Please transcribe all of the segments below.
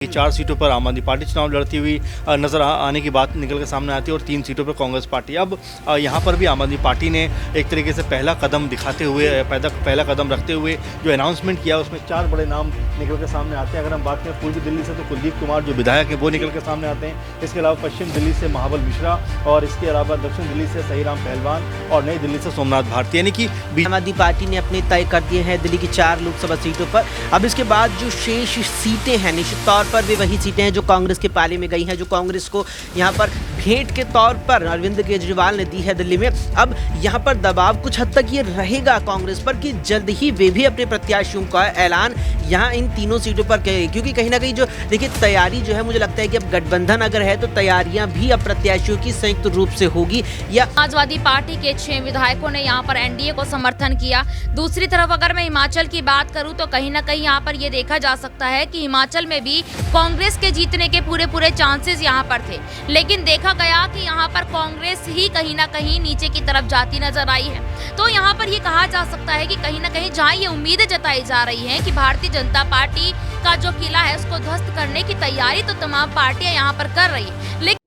4 सीटों पर आम आदमी पार्टी चुनाव लड़ती हुई नजर आने की बात निकल के सामने आती है और 3 सीटों पर कांग्रेस पार्टी। अब यहाँ पर भी आम आदमी पार्टी ने एक तरीके से पहला कदम दिखाते हुए पहला कदम रखते हुए जो अनाउंसमेंट किया उसमें 4 बड़े नाम निकल के सामने आते हैं। अगर हम बात करें पूर्वी दिल्ली से तो कुलदीप कुमार जो विधायक है वो निकल के सामने आते हैं। इसके अलावा पश्चिम दिल्ली से महाबल मिश्रा और इसके अलावा दक्षिण दिल्ली से सहीराम पहलवान और नई दिल्ली से सोमनाथ भारती, यानी कि आम आदमी पार्टी ने अपने तय कर दिए हैं दिल्ली की 4 लोकसभा सीटों पर। अब इसके बाद जो शेष सीटें हैं निश्चित तौर पर वे वही सीटें हैं जो कांग्रेस के पाले में गई हैं, जो कांग्रेस को यहाँ पर भेंट के तौर पर अरविंद केजरीवाल ने दी है दिल्ली में। अब यहाँ पर दबाव कुछ हद तक ये रहेगा कांग्रेस पर कि जल्द ही वे भी अपने प्रत्याशियों का ऐलान यहाँ इन तीनों सीटों पर करेंगे, क्योंकि कहीं ना कहीं जो देखिए तैयारी जो है मुझे लगता है कि अब गठबंधन अगर है तो तैयारियां भी अब प्रत्याशियों की संयुक्त रूप से होगी। या समाजवादी पार्टी के 6 विधायकों ने यहाँ पर एनडीए को समर्थन किया। दूसरी तरफ अगर मैं हिमाचल की बात करूँ तो कहीं ना कहीं यहाँ पर ये देखा जा सकता है कि हिमाचल में भी कांग्रेस के जीतने के पूरे चांसेस यहाँ पर थे, लेकिन देखा गया कि यहाँ पर कांग्रेस ही कहीं ना कहीं नीचे की तरफ जाती नजर आई है। तो यहाँ पर ये कहा जा सकता है कि कहीं ना कहीं जहाँ ये उम्मीदें जताई जा रही हैं कि भारतीय जनता पार्टी का जो किला है उसको ध्वस्त करने की तैयारी तो तमाम पार्टियां यहाँ पर कर रही है, लेकिन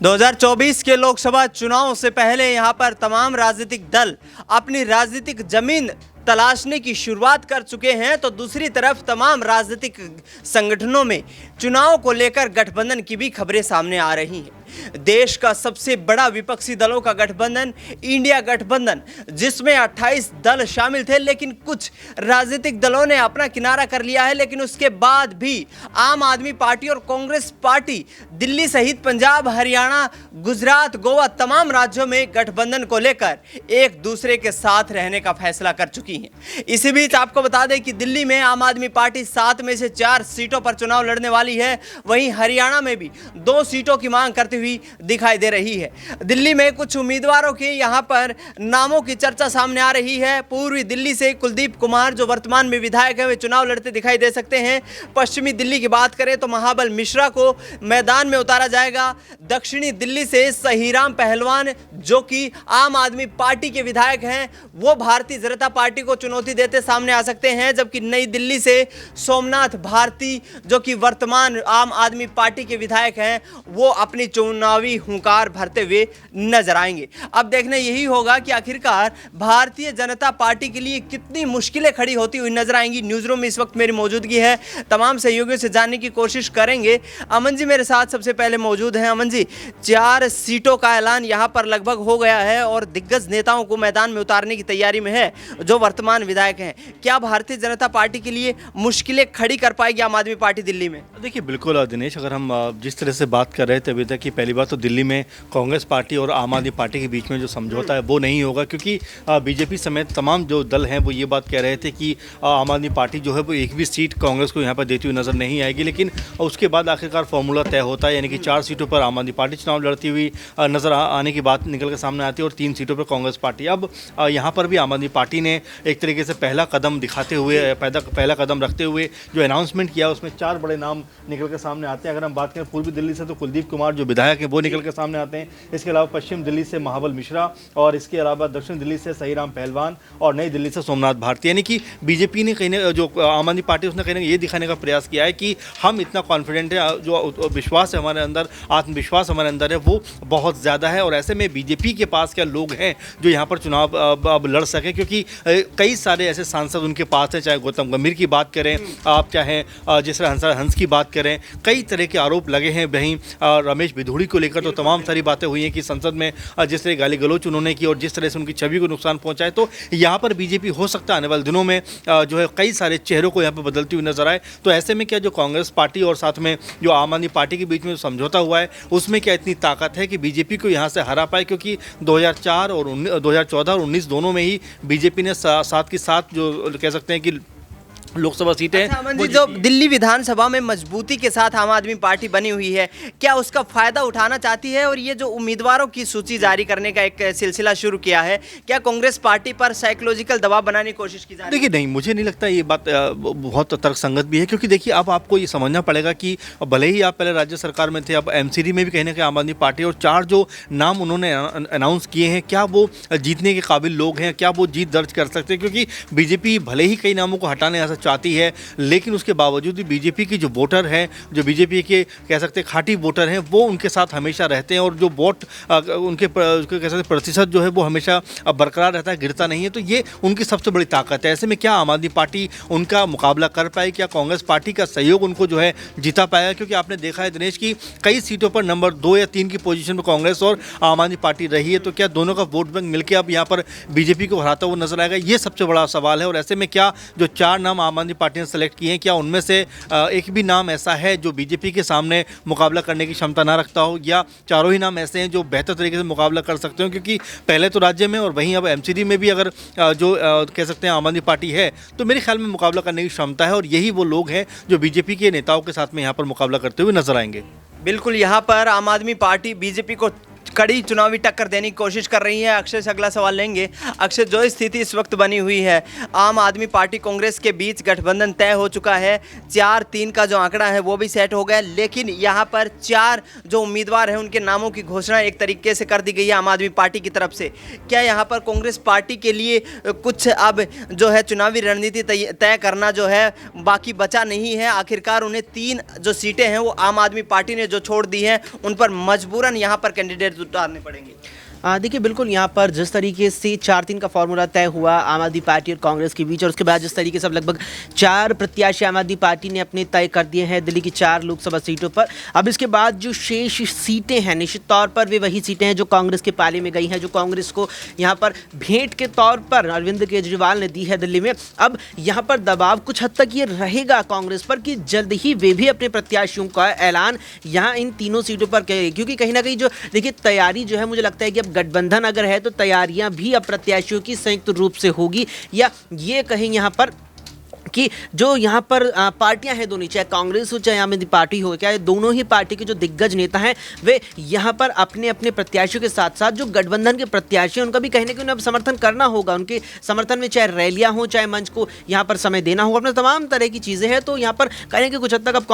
2024 के लोकसभा चुनाव से पहले यहां पर तमाम राजनीतिक दल अपनी राजनीतिक जमीन तलाशने की शुरुआत कर चुके हैं, तो दूसरी तरफ तमाम राजनीतिक संगठनों में चुनाव को लेकर गठबंधन की भी खबरें सामने आ रही हैं। देश का सबसे बड़ा विपक्षी दलों का गठबंधन इंडिया गठबंधन, जिसमें 28 दल शामिल थे, लेकिन कुछ राजनीतिक दलों ने अपना किनारा कर लिया है। लेकिन उसके बाद भी आम आदमी पार्टी और कांग्रेस पार्टी दिल्ली सहित पंजाब, हरियाणा, गुजरात, गोवा तमाम राज्यों में गठबंधन को लेकर एक दूसरे के साथ रहने का फैसला कर चुकी हैं। इसी बीच आपको बता दें कि दिल्ली में आम आदमी पार्टी 7 में से 4 सीटों पर चुनाव लड़ने वाली है। वहीं हरियाणा में भी 2 सीटों की मांग करती हुई दिखाई दे रही है। दिल्ली में कुछ उम्मीदवारों के यहां पर नामों की चर्चा सामने आ रही है। पूर्वी दिल्ली से कुलदीप कुमार जो वर्तमान में विधायक है वे चुनाव लड़ते दिखाई दे सकते हैं। पश्चिमी दिल्ली की बात करें तो महाबल मिश्रा को मैदान में उतारा जाएगा। दक्षिणी दिल्ली से सहीराम पहलवान जो कि आम आदमी पार्टी के विधायक हैं वो भारतीय जनता पार्टी को चुनौती देते सामने आ सकते हैं। जबकि नई दिल्ली से सोमनाथ भारती जो कि वर्तमान आम आदमी पार्टी के विधायक हैं वो अपनी चुनावी हुंकार भरते हुए नजर आएंगे। अब देखना यही होगा कि आखिरकार भारतीय जनता पार्टी के लिए कितनी मुश्किलें खड़ी होती हुई नजर आएंगी। न्यूज़ रूम में इस वक्त मेरी मौजूदगी है, तमाम सहयोगियों से जानने की कोशिश करेंगे। अमन जी मेरे साथ सबसे पहले मौजूद हैं। अमन जी, 4 सीटों का ऐलान यहाँ पर लगभग हो गया है और दिग्गज नेताओं को मैदान में उतारने की तैयारी में है जो वर्तमान विधायक हैं। क्या भारतीय जनता पार्टी के लिए मुश्किलें खड़ी कर पाएगी आम आदमी पार्टी दिल्ली में? देखिए बिल्कुल दिनेश, अगर हम जिस तरह से बात कर रहे थे अभी तक कि पहली बात तो दिल्ली में कांग्रेस पार्टी और आम आदमी पार्टी के बीच में जो समझौता है वो नहीं होगा, क्योंकि बीजेपी समेत तमाम जो दल हैं वो ये बात कह रहे थे कि आम आदमी पार्टी जो है वो एक भी सीट कांग्रेस को यहाँ पर देती हुई नज़र नहीं आएगी। लेकिन उसके बाद आखिरकार फॉर्मूला तय होता है, यानी कि 4 सीटों पर आम आदमी पार्टी चुनाव लड़ती हुई नज़र आने की बात निकल के सामने आती है और 3 सीटों पर कांग्रेस पार्टी। अब यहाँ पर भी आम आदमी पार्टी ने एक तरीके से पहला कदम दिखाते हुए पहला कदम रखते हुए जो अनाउंसमेंट किया उसमें 4 बड़े नाम निकल के सामने आते हैं। अगर हम बात करें पूर्वी दिल्ली से तो कुलदीप कुमार जो विधायक है वो निकल के सामने आते हैं। इसके अलावा पश्चिम दिल्ली से महाबल मिश्रा और इसके अलावा दक्षिण दिल्ली से सहीराम पहलवान और नई दिल्ली से सोमनाथ भारती, यानी कि बीजेपी ने कहीं जो आम आदमी पार्टी उसने कहीं ये दिखाने का प्रयास किया है कि हम इतना कॉन्फिडेंट है, जो विश्वास है हमारे अंदर, आत्मविश्वास हमारे अंदर है वो बहुत ज़्यादा है। और ऐसे में बीजेपी के पास क्या लोग हैं जो यहाँ पर चुनाव अब लड़ सकें, क्योंकि कई सारे ऐसे सांसद उनके पास हैं, चाहे गौतम गंभीर की बात करें आप, चाहे जिस तरह हंस की बात करें, कई तरह के आरोप लगे हैं। वहीं रमेश बिधूड़ी को लेकर तो तमाम सारी बातें हुई हैं कि संसद में जिस तरह गाली गलौच उन्होंने की और जिस तरह से उनकी छवि को नुकसान पहुंचाए, तो यहाँ पर बीजेपी हो सकता है आने वाले दिनों में जो है कई सारे चेहरों को यहाँ पर बदलती हुई नजर आए। तो ऐसे में क्या जो कांग्रेस पार्टी और साथ में जो आम आदमी पार्टी के बीच में समझौता हुआ है उसमें क्या इतनी ताकत है कि बीजेपी को यहाँ से हरा पाए, क्योंकि 2014 और 19 दोनों में ही बीजेपी ने साथ के साथ जो कह सकते हैं कि लोकसभा सीटें। अच्छा, जो दिल्ली विधानसभा में मजबूती के साथ आम आदमी पार्टी बनी हुई है, क्या उसका फायदा उठाना चाहती है? और ये जो उम्मीदवारों की सूची जारी करने का एक सिलसिला शुरू किया है, क्या कांग्रेस पार्टी पर साइकोलॉजिकल दबाव बनाने की कोशिश की जा रही है? देखिए नहीं, मुझे नहीं लगता ये बात बहुत तर्कसंगत भी है, क्योंकि देखिए अब आपको ये समझना पड़ेगा कि भले ही आप पहले राज्य सरकार में थे, अब एमसीडी में भी कहीं ना कहीं आम आदमी पार्टी और 4 जो नाम उन्होंने अनाउंस किए हैं क्या वो जीतने के काबिल लोग हैं, क्या वो जीत दर्ज कर सकते हैं? क्योंकि बीजेपी भले ही कई नामों को हटाने ऐसा चाहती है, लेकिन उसके बावजूद भी बीजेपी की जो वोटर हैं, जो बीजेपी के कह सकते हैं खाटी वोटर हैं, वो उनके साथ हमेशा रहते हैं और जो वोट उनके कह सकते हैं प्रतिशत जो है वो हमेशा बरकरार रहता है, गिरता नहीं है। तो ये उनकी सबसे बड़ी ताकत है। ऐसे में क्या आम आदमी पार्टी उनका मुकाबला कर पाएगी? क्या कांग्रेस पार्टी का सहयोग उनको जो है जिता पाएगा? क्योंकि आपने देखा है दिनेश की कई सीटों पर नंबर 2 या 3 की पोजीशन पर कांग्रेस और आम आदमी पार्टी रही है। तो क्या दोनों का वोट बैंक मिलकर अब यहाँ पर बीजेपी को हराता हुआ नजर आएगा? ये सबसे बड़ा सवाल है। और ऐसे में क्या जो 4 नाम आम आदमी पार्टी ने सेलेक्ट किए हैं, क्या उनमें से एक भी नाम ऐसा है जो बीजेपी के सामने मुकाबला करने की क्षमता ना रखता हो, या चारों ही नाम ऐसे हैं जो बेहतर तरीके से मुकाबला कर सकते हो? क्योंकि पहले तो राज्य में और वहीं अब एमसीडी में भी अगर जो कह सकते हैं आम आदमी पार्टी है, तो मेरे ख्याल में मुकाबला करने की क्षमता है। और यही वो लोग हैं जो बीजेपी के नेताओं के साथ में यहाँ पर मुकाबला करते हुए नजर आएंगे। बिल्कुल, यहाँ पर आम आदमी पार्टी बीजेपी को कड़ी चुनावी टक्कर देने की कोशिश कर रही है। अक्षय से अगला सवाल लेंगे। अक्षय, जो स्थिति इस वक्त बनी हुई है, आम आदमी पार्टी कांग्रेस के बीच गठबंधन तय हो चुका है, 4-3 का जो आंकड़ा है वो भी सेट हो गया, लेकिन यहाँ पर 4 जो उम्मीदवार हैं उनके नामों की घोषणा एक तरीके से कर दी गई है आम आदमी पार्टी की तरफ से। क्या यहाँ पर कांग्रेस पार्टी के लिए कुछ अब जो है चुनावी रणनीति तय करना जो है बाकी बचा नहीं है? आखिरकार उन्हें 3 जो सीटें हैं वो आम आदमी पार्टी ने जो छोड़ दी हैं, उन पर मजबूरन यहाँ पर कैंडिडेट उतारने पड़ेंगे। देखिए, बिल्कुल यहाँ पर जिस तरीके से 4-3 का फॉर्मूला तय हुआ आम आदमी पार्टी और कांग्रेस के बीच, और उसके बाद जिस तरीके से अब लगभग 4 प्रत्याशी आम आदमी पार्टी ने अपने तय कर दिए हैं दिल्ली की 4 लोकसभा सीटों पर। अब इसके बाद जो शेष सीटें हैं, निश्चित तौर पर वे वही सीटें हैं जो कांग्रेस के पाले में गई हैं, जो कांग्रेस को यहाँ पर भेंट के तौर पर अरविंद केजरीवाल ने दी है दिल्ली में। अब यहाँ पर दबाव कुछ हद तक ये रहेगा कांग्रेस पर कि जल्द ही वे भी अपने प्रत्याशियों का ऐलान यहाँ इन तीनों सीटों पर करें, क्योंकि कहीं ना कहीं जो देखिए तैयारी जो है, मुझे लगता है कि अब गठबंधन अगर है तो तैयारियां भी अब प्रत्याशियों की संयुक्त रूप से होगी, या ये कहीं यहाँ पर कि जो यहाँ पर पार्टियां हैं दोनों, चाहे कांग्रेस हो चाहे आम आदमी पार्टी हो, क्या दोनों ही पार्टी के जो दिग्गज नेता हैं वे यहाँ पर अपने अपने प्रत्याशियों के साथ साथ जो गठबंधन के प्रत्याशी हैं उनका भी कहीं ना कहीं अब समर्थन करना होगा। उनके समर्थन में चाहे रैलियां हो, चाहे मंच को यहाँ पर समय देना होगा, अपने तमाम तरह की चीज़ें हैं। तो यहाँ पर कहें कि कुछ हद तक अब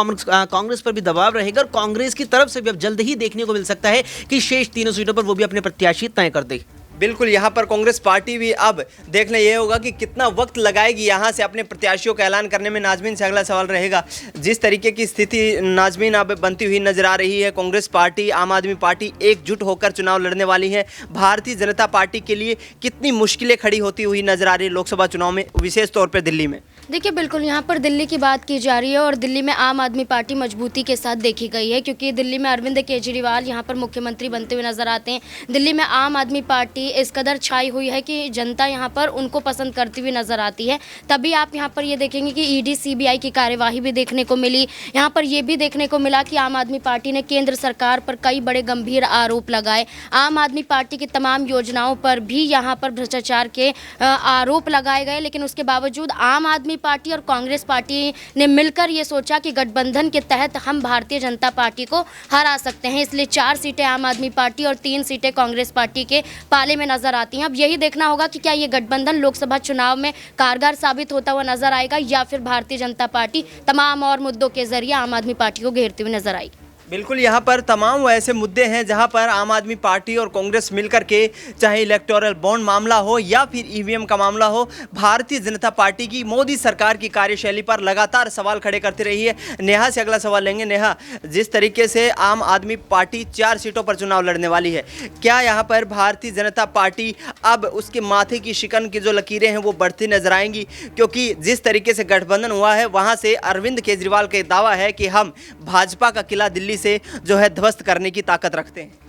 कांग्रेस पर भी दबाव रहेगा, और कांग्रेस की तरफ से भी अब जल्द ही देखने को मिल सकता है कि शेष तीनों सीटों पर वो भी अपने प्रत्याशी तय कर दे। बिल्कुल, यहाँ पर कांग्रेस पार्टी भी अब देखना ये होगा कि कितना वक्त लगाएगी यहाँ से अपने प्रत्याशियों का ऐलान करने में। नाजमीन से अगला सवाल रहेगा। जिस तरीके की स्थिति नाजमीन अब बनती हुई नजर आ रही है, कांग्रेस पार्टी आम आदमी पार्टी एकजुट होकर चुनाव लड़ने वाली है, भारतीय जनता पार्टी के लिए कितनी मुश्किलें खड़ी होती हुई नजर आ रही है लोकसभा चुनाव में, विशेष तौर पर दिल्ली में? देखिए, बिल्कुल यहाँ पर दिल्ली की बात की जा रही है और दिल्ली में आम आदमी पार्टी मजबूती के साथ देखी गई है, क्योंकि दिल्ली में अरविंद केजरीवाल यहाँ पर मुख्यमंत्री बनते हुए नजर आते हैं। दिल्ली में आम आदमी पार्टी इस कदर छाई हुई है कि जनता यहाँ पर उनको पसंद करती हुई नजर आती है। तभी आप यहाँ पर ये देखेंगे कि ईडी सीबीआई की कार्यवाही भी देखने को मिली। यहाँ पर ये भी देखने को मिला कि आम आदमी पार्टी ने केंद्र सरकार पर कई बड़े गंभीर आरोप लगाए। आम आदमी पार्टी की तमाम योजनाओं पर भी यहाँ पर भ्रष्टाचार के आरोप लगाए गए, लेकिन उसके बावजूद आम आदमी पार्टी और कांग्रेस पार्टी ने मिलकर ये सोचा कि गठबंधन के तहत हम भारतीय जनता पार्टी को हरा सकते हैं, इसलिए 4 सीटें आम आदमी पार्टी और 3 सीटें कांग्रेस पार्टी के पाले में नजर आती हैं। अब यही देखना होगा कि क्या ये गठबंधन लोकसभा चुनाव में कारगर साबित होता हुआ नजर आएगा, या फिर भारतीय जनता पार्टी तमाम और मुद्दों के जरिए आम आदमी पार्टी को घेरती हुई नजर आएगी। बिल्कुल, यहाँ पर तमाम ऐसे मुद्दे हैं जहाँ पर आम आदमी पार्टी और कांग्रेस मिलकर के, चाहे इलेक्टोरल बॉन्ड मामला हो या फिर ईवीएम का मामला हो, भारतीय जनता पार्टी की मोदी सरकार की कार्यशैली पर लगातार सवाल खड़े करती रही है। नेहा से अगला सवाल लेंगे। नेहा, जिस तरीके से आम आदमी पार्टी 4 सीटों पर चुनाव लड़ने वाली है, क्या यहाँ पर भारतीय जनता पार्टी अब उसके माथे की शिकन की जो लकीरें हैं वो बढ़ती नजर आएंगी? क्योंकि जिस तरीके से गठबंधन हुआ है वहाँ से अरविंद केजरीवाल का दावा है कि हम भाजपा का किला दिल्ली से जो है ध्वस्त करने की ताकत रखते हैं।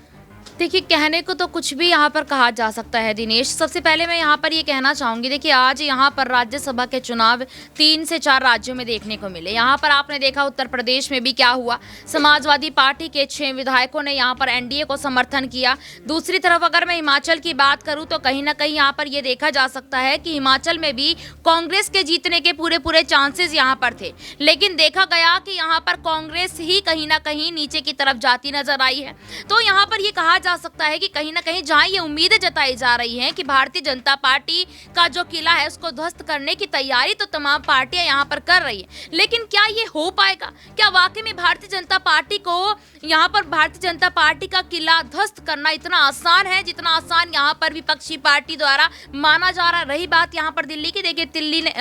देखिए, कहने को तो कुछ भी यहाँ पर कहा जा सकता है दिनेश। सबसे पहले मैं यहाँ पर ये कहना चाहूँगी, देखिए आज यहाँ पर राज्यसभा के चुनाव 3 से 4 राज्यों में देखने को मिले। यहाँ पर आपने देखा उत्तर प्रदेश में भी क्या हुआ, समाजवादी पार्टी के 6 विधायकों ने यहाँ पर एनडीए को समर्थन किया। दूसरी तरफ अगर मैं हिमाचल की बात करूँ तो कहीं ना कहीं यहाँ पर ये देखा जा सकता है कि हिमाचल में भी कांग्रेस के जीतने के पूरे चांसेस यहाँ पर थे, लेकिन देखा गया कि यहाँ पर कांग्रेस ही कहीं ना कहीं नीचे की तरफ जाती नजर आई है। तो यहाँ पर ये कहा जा सकता है कि कहीं ना कहीं जहां ये उम्मीदें जताई जा रही हैं कि भारतीय जनता पार्टी का जो किला है उसको ध्वस्त करने की तैयारी तो तमाम पार्टियां यहां पर कर रही हैं, लेकिन क्या ये हो पाएगा? क्या वाकई में भारतीय जनता पार्टी को यहां पर भारतीय जनता पार्टी का किला ध्वस्त करना इतना आसान है जितना आसान यहां पर विपक्षी पार्टी द्वारा माना जा रहा है? रही बात यहां पर दिल्ली की, देखिए दिल्ली ने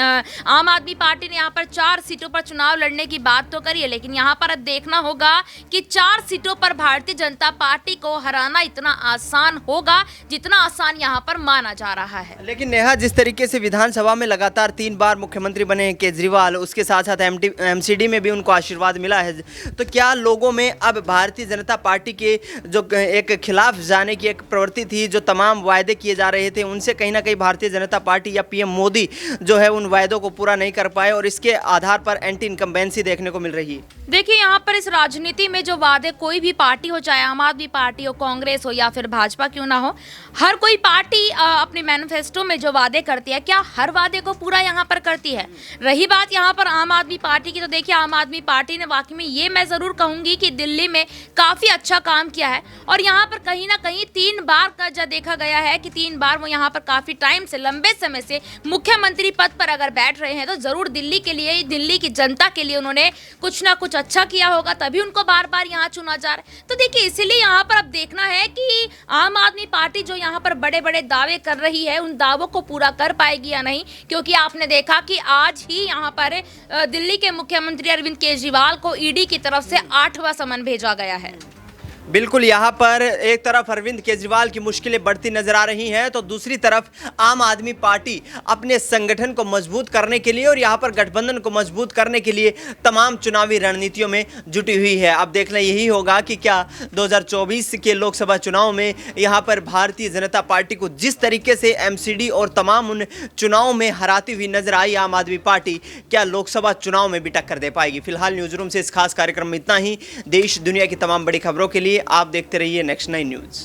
आम आदमी पार्टी ने यहां पर 4 सीटों पर चुनाव लड़ने की बात तो करी है, लेकिन यहां पर अब देखना होगा कि 4 सीटों पर भारतीय जनता पार्टी को हराना इतना आसान होगा जितना आसान यहां पर माना जा रहा है। लेकिन नेहा, जिस तरीके से विधानसभा में लगातार 3 बार मुख्यमंत्री बने हैं केजरीवाल, उसके साथ साथ एमसीडी में भी उनको आशीर्वाद मिला है, तो क्या लोगों में अब भारतीय जनता पार्टी के जो एक खिलाफ जाने की एक प्रवृत्ति थी, जो तमाम वायदे किए जा रहे थे उनसे कहीं ना कहीं भारतीय जनता पार्टी या पीएम मोदी जो है उन वायदों को पूरा नहीं कर पाए और इसके आधार पर एंटी इनकम्बेंसी देखने को मिल रही है? देखिए, यहाँ पर इस राजनीति में जो वादे कोई भी पार्टी हो, चाहे आम आदमी पार्टी हो, कांग्रेस हो या फिर भाजपा क्यों ना हो, हर कोई पार्टी अपने मैनिफेस्टो में जो वादे करती है, क्या हर वादे को पूरा यहाँ पर करती है? रही बात यहाँ पर आम आदमी पार्टी की, तो देखिए आम आदमी पार्टी ने वाकई में ये मैं ज़रूर कहूँगी कि दिल्ली में काफ़ी अच्छा काम किया है और यहाँ पर कहीं ना कहीं 3 बार का जो देखा गया है कि 3 बार वो यहाँ पर काफ़ी टाइम से, लंबे समय से मुख्यमंत्री पद पर अगर बैठ रहे हैं तो ज़रूर दिल्ली के लिए, दिल्ली की जनता के लिए उन्होंने कुछ ना कुछ अच्छा किया होगा, तभी उनको बार बार यहाँ चुना जा रहा है। तो देखिए, इसीलिए यहाँ पर अब देखना है कि आम आदमी पार्टी जो यहाँ पर बड़े बड़े दावे कर रही है उन दावों को पूरा कर पाएगी या नहीं, क्योंकि आपने देखा कि आज ही यहाँ पर दिल्ली के मुख्यमंत्री अरविंद केजरीवाल को ईडी की तरफ से 8वां समन भेजा गया है। बिल्कुल, यहाँ पर एक तरफ अरविंद केजरीवाल की मुश्किलें बढ़ती नजर आ रही हैं, तो दूसरी तरफ आम आदमी पार्टी अपने संगठन को मजबूत करने के लिए और यहाँ पर गठबंधन को मजबूत करने के लिए तमाम चुनावी रणनीतियों में जुटी हुई है। अब देखना यही होगा कि क्या 2024 के लोकसभा चुनाव में यहाँ पर भारतीय जनता पार्टी को जिस तरीके से एमसीडी और तमाम उन चुनावों में हराती हुई नजर आई आम आदमी पार्टी, क्या लोकसभा चुनाव में भी टक्कर दे पाएगी? फिलहाल न्यूज रूम से इस खास कार्यक्रम में इतना ही। देश दुनिया की तमाम बड़ी खबरों के लिए आप देखते रहिए नेक्स्ट 9 न्यूज़।